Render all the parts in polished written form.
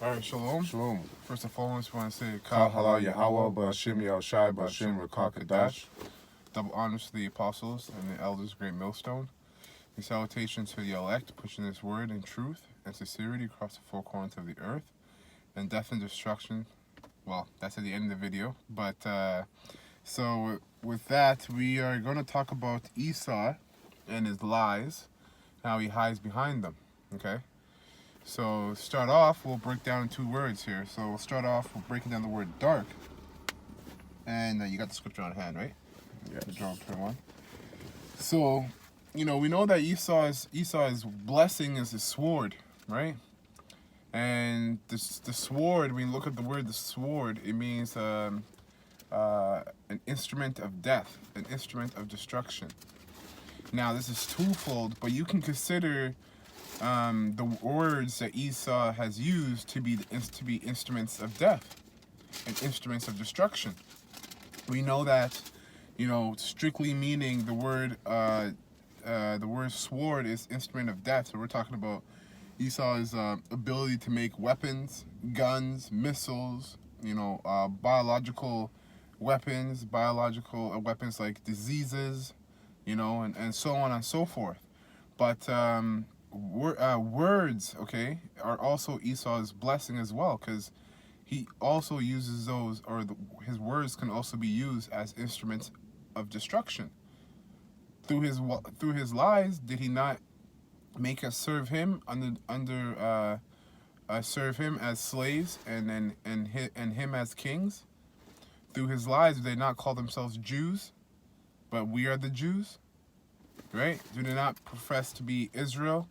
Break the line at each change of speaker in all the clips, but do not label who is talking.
All right, shalom.
Shalom.
First and foremost, we want to say
Kal halal Yahweh, Ba'ashim Yahushai, Ba'ashim Rakakadash.
Double honors to the apostles and the elders of Great Millstone. And salutations to the elect, pushing this word in truth and sincerity across the four corners of the earth. And death and destruction, well, that's at the end of the video. But, so with that, we are going to talk about Esau and his lies, how he hides behind them, okay? So start off, we'll break down 2 words here. So we'll start off, we're breaking down the word dark. And you got the scripture on hand, right?
Yes.
Job 21. So, we know that Esau's blessing is his sword, right? And the sword, when you look at the word the sword, it means an instrument of death, an instrument of destruction. Now, this is twofold, but you can consider the words that Esau has used to be instruments of death and instruments of destruction. We know that, strictly meaning the word sword is instrument of death. So we're talking about Esau's ability to make weapons, guns, missiles, biological weapons like diseases, and so on and so forth. But words, okay, are also Esau's blessing as well, because he also uses those, or his words can also be used as instruments of destruction. Through his lies, did he not make us serve him serve him as slaves, and him as kings? Through his lies, did they not call themselves Jews, but we are the Jews, right? Do they not profess to be Israel?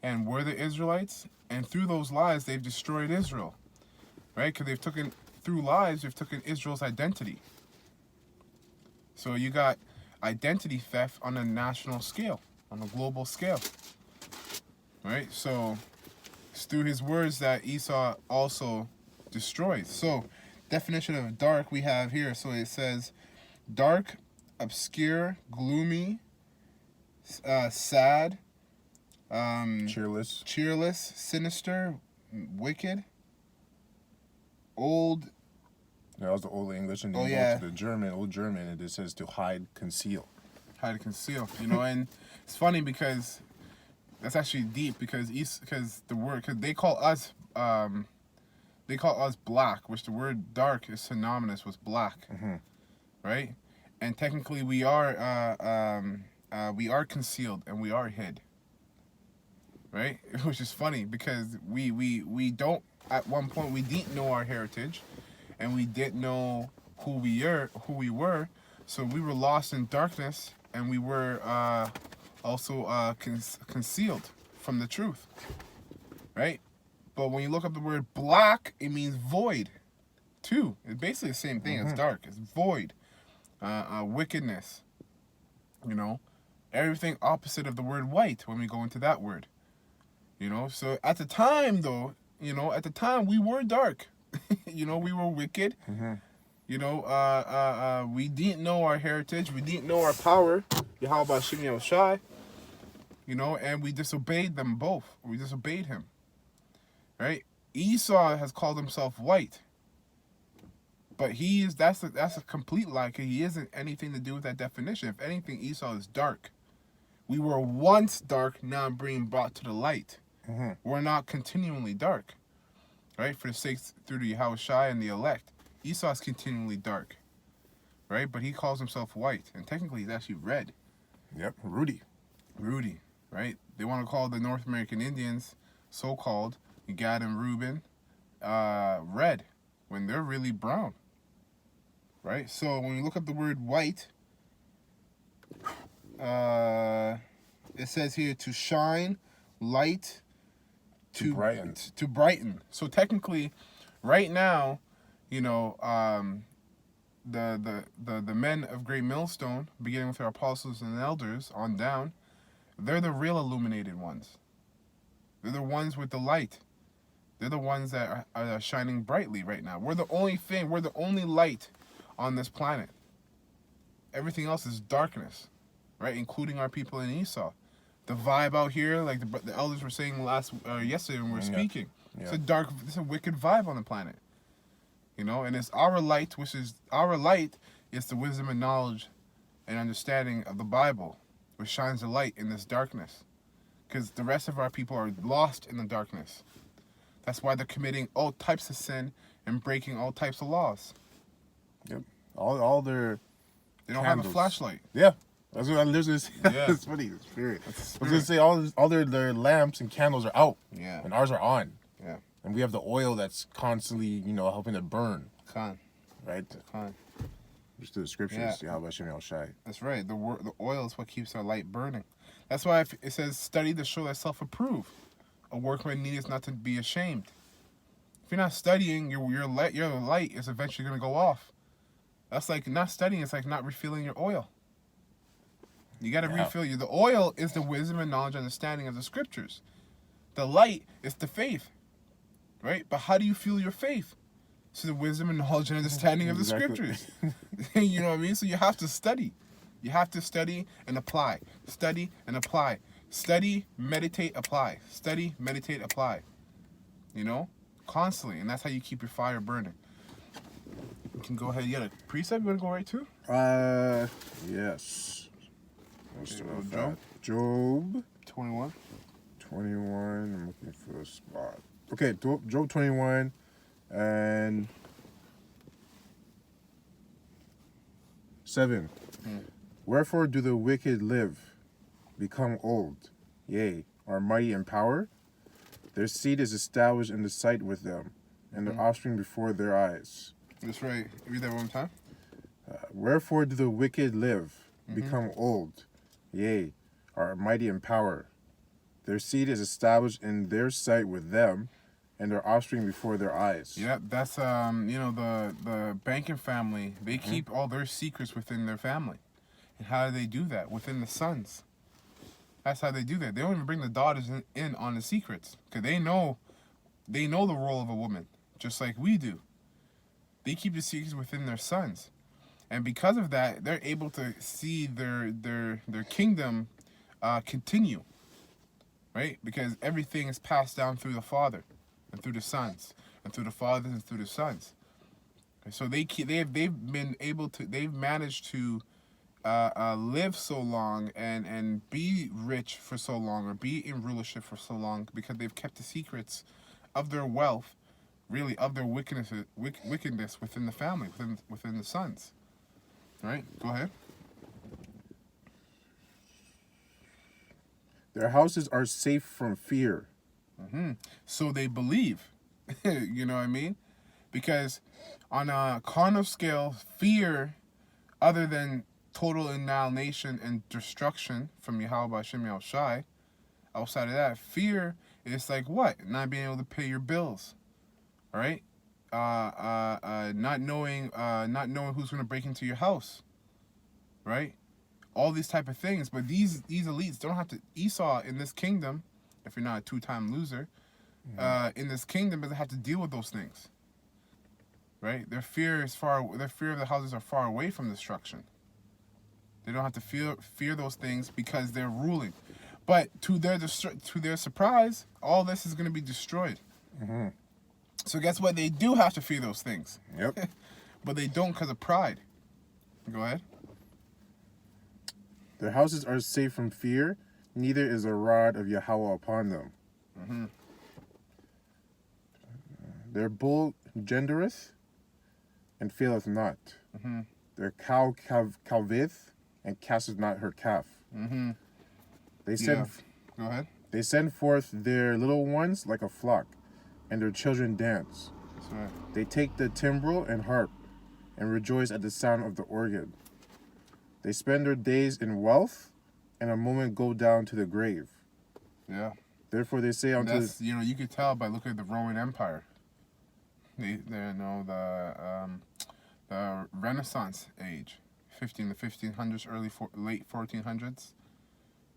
And we're the Israelites, and through those lies, they've destroyed Israel, right? Because through lies, they've taken Israel's identity. So you got identity theft on a national scale, on a global scale, right? So it's through his words that Esau also destroys. So definition of dark we have here. So it says dark, obscure, gloomy, sad, cheerless, sinister, wicked, old.
That was the Old English, and then you go to the Old German, and it says to hide, conceal.
Hide, conceal. And it's funny because that's actually deep, because they call us black, which the word dark is synonymous with black, right? And technically we are concealed and we are hid. Right? Which is funny because we don't, at one point we didn't know our heritage, and we didn't know who we were, so we were lost in darkness, and we were also concealed from the truth, right? But when you look up the word black, it means void too. It's basically the same thing as dark. It's void, wickedness, everything opposite of the word white when we go into that word. So at the time, though, we were dark. We were wicked. We didn't know our heritage. We didn't know our power. Yahweh Shem Yahushai. And we disobeyed them both. We disobeyed him. Right? Esau has called himself white. But that's a complete lie, because he isn't anything to do with that definition. If anything, Esau is dark. We were once dark, now being brought to the light. We're not continually dark, right? For the sake, through the Yahushai and the elect, Esau is continually dark, right? But he calls himself white, and technically he's actually red.
Yep, Rudy,
right? They want to call the North American Indians, so-called Gad and Reuben, red, when they're really brown, right? So when you look up the word white, it says here to shine, light, to brighten. So technically, right now, the men of Great Millstone, beginning with our apostles and elders on down, they're the real illuminated ones. They're the ones with the light. They're the ones that are shining brightly right now. We're the only light on this planet. Everything else is darkness, right? Including our people in Esau. The vibe out here, like the elders were saying yesterday when we were speaking, It's a wicked vibe on the planet. You know, and it's our light, our light is the wisdom and knowledge and understanding of the Bible, which shines a light in this darkness. Because the rest of our people are lost in the darkness. That's why they're committing all types of sin and breaking all types of laws.
Yep. All their
They don't
candles.
have a flashlight.
Yeah. That's what
Yeah.
It's funny. The spirit. I was gonna say all their lamps and candles are out.
Yeah.
And ours are on.
Yeah.
And we have the oil that's constantly, helping it burn.
Khan.
Right?
Khan.
Just to the scriptures. Yeah.
That's right. The oil is what keeps our light burning. That's why it says, study to show thyself approved. A workman needeth not to be ashamed. If you're not studying, your light is eventually going to go off. That's like not studying. It's like not refilling your oil. You got to refill you. The oil is the wisdom and knowledge and understanding of the scriptures. The light is the faith, right? But how do you fuel your faith? So the wisdom and knowledge and understanding of the scriptures. You know what I mean? So you have to study. You have to study and apply. Study and apply. Study, meditate, apply. Study, meditate, apply. You know? Constantly. And that's how you keep your fire burning. You can go ahead. You got a precept you want to go right to?
Yes. Let's
Okay,
start with
Job?
that. Job
21.
21. I'm looking for a spot. Okay, Job 21 and 7. Wherefore do the wicked live, become old, yea, are mighty in power? Their seed is established in the sight with them, and their offspring before their eyes.
That's right. Read that one more time.
Wherefore do the wicked live, become old, yea, are mighty in power? Their seed is established in their sight with them, and their offspring before their eyes.
Yeah, that's the banking family. They keep all their secrets within their family. And how do they do that? Within the sons. That's how they do that. They don't even bring the daughters in on the secrets, because they know the role of a woman, just like we do. They keep the secrets within their sons, and because of that, they're able to see their kingdom continue, right? Because everything is passed down through the father, and through the sons, and through the fathers, and through the sons. So they've managed to live so long and be rich for so long, or be in rulership for so long, because they've kept the secrets of their wealth, really of their wickedness within the family, within the sons. Right? Go ahead.
Their houses are safe from fear.
So they believe. You know what I mean? Because on a carnal scale, fear, other than total annihilation and destruction from Yahweh Hashem Yahushai, outside of that, fear is like what? Not being able to pay your bills, all right? Not knowing who's going to break into your house, right? All these type of things. But these elites don't have to. Esau in this kingdom, if you're not a two-time loser, in this kingdom doesn't have to deal with those things, right? Their fear of the houses are far away from destruction. They don't have to fear those things because they're ruling. But to their surprise, all this is going to be destroyed. So guess what? They do have to fear those things.
Yep.
But they don't because of pride. Go ahead.
Their houses are safe from fear, neither is a rod of Yahweh upon them. Their bull gendereth and faileth not. Their cow calveth and casteth not her calf. They send
Go ahead.
They send forth their little ones like a flock, and their children dance.
That's right.
They take the timbrel and harp, and rejoice at the sound of the organ. They spend their days in wealth, and a moment go down to the grave.
Yeah.
Therefore they say unto...
That's, you could tell by looking at the Roman Empire. They know the Renaissance age, the 1500s, late 1400s.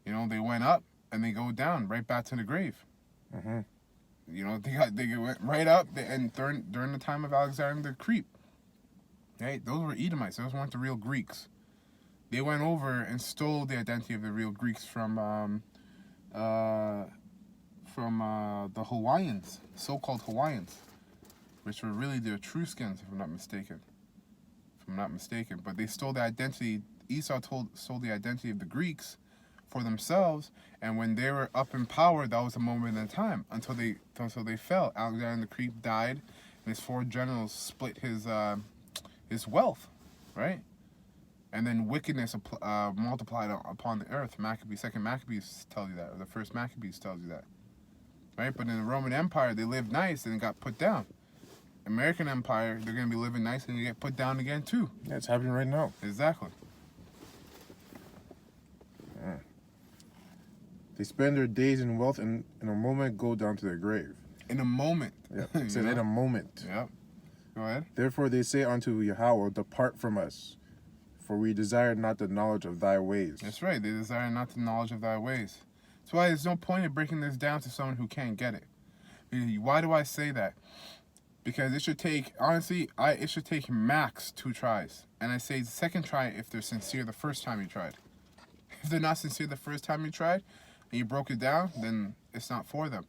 They went up and they go down right back to the grave. They went right up and during the time of Alexander the Creep. Right, those were Edomites. Those weren't the real Greeks. They went over and stole the identity of the real Greeks from the Hawaiians, so-called Hawaiians, which were really their Etruscans, if I'm not mistaken. But they stole the identity. Esau stole the identity of the Greeks for themselves, and when they were up in power, that was a moment in time until they fell. Alexander the Great died, and his 4 generals split his wealth, right? And then wickedness multiplied upon the earth. Second Maccabees tells you that, or the first Maccabees tells you that, right? But in the Roman Empire, they lived nice and got put down. American Empire, they're gonna be living nice and they get put down again too.
Yeah, it's happening right now.
Exactly.
They spend their days in wealth and in a moment go down to their grave.
In a moment.
Yeah, it said in a moment.
Yep. Go ahead.
Therefore they say unto Yahweh, depart from us, for we desire not the knowledge of thy ways.
That's right. They desire not the knowledge of thy ways. That's why there's no point in breaking this down to someone who can't get it. Why do I say that? Because it should take, honestly, it should take max 2 tries. And I say the second try if they're sincere the first time you tried. If they're not sincere the first time you tried, and you broke it down, then it's not for them.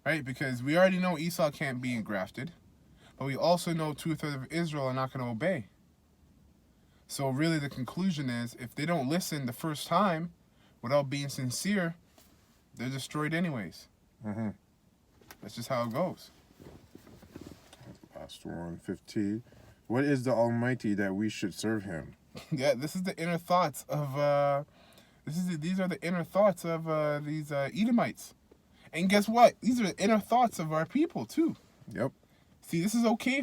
Right? Because we already know Esau can't be engrafted. But we also know 2/3 of Israel are not going to obey. So really the conclusion is, if they don't listen the first time, without being sincere, they're destroyed anyways.
Mm-hmm.
That's just how it goes.
Last one, 15. What is the Almighty that we should serve him?
Yeah, this is the inner thoughts of these are the inner thoughts of these Edomites. And guess what? These are the inner thoughts of our people too.
Yep.
See, this is okay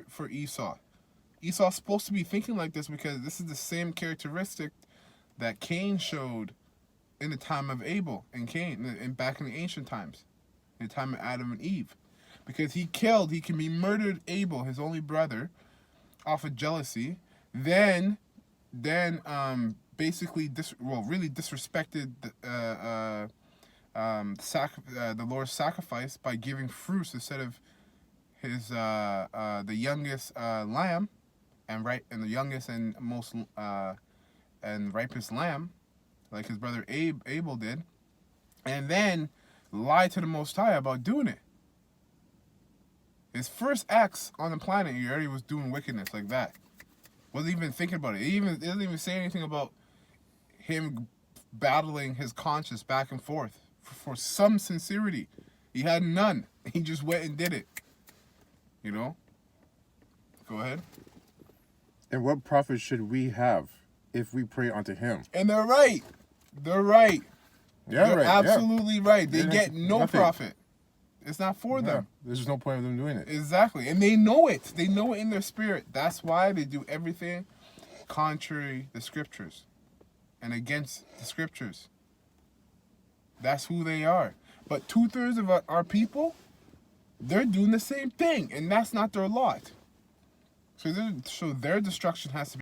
for Esau. Esau's supposed to be thinking like this because this is the same characteristic that Cain showed in the time of Abel and Cain, and back in the ancient times, in the time of Adam and Eve. Because he murdered Abel, his only brother, off of jealousy. Then basically really disrespected the Lord's sacrifice by giving fruits instead of his the youngest lamb, and the youngest and most and ripest lamb, like his brother Abel did, and then lied to the Most High about doing it. His first acts on the planet, he already was doing wickedness like that. Wasn't even thinking about it. It doesn't even say anything about him battling his conscience back and forth for some sincerity. He had none. He just went and did it. You know? Go ahead.
And what profit should we have if we pray unto him?
And they're right. They're right.
Yeah,
they're
right.
absolutely right. They get no
nothing.
profit. It's not for them.
There's just no point of them doing it.
Exactly. And they know it. They know it in their spirit. That's why they do everything contrary to the scriptures and against the scriptures. That's who they are. But 2/3 of our people, they're doing the same thing, and that's not their lot. So their destruction has to be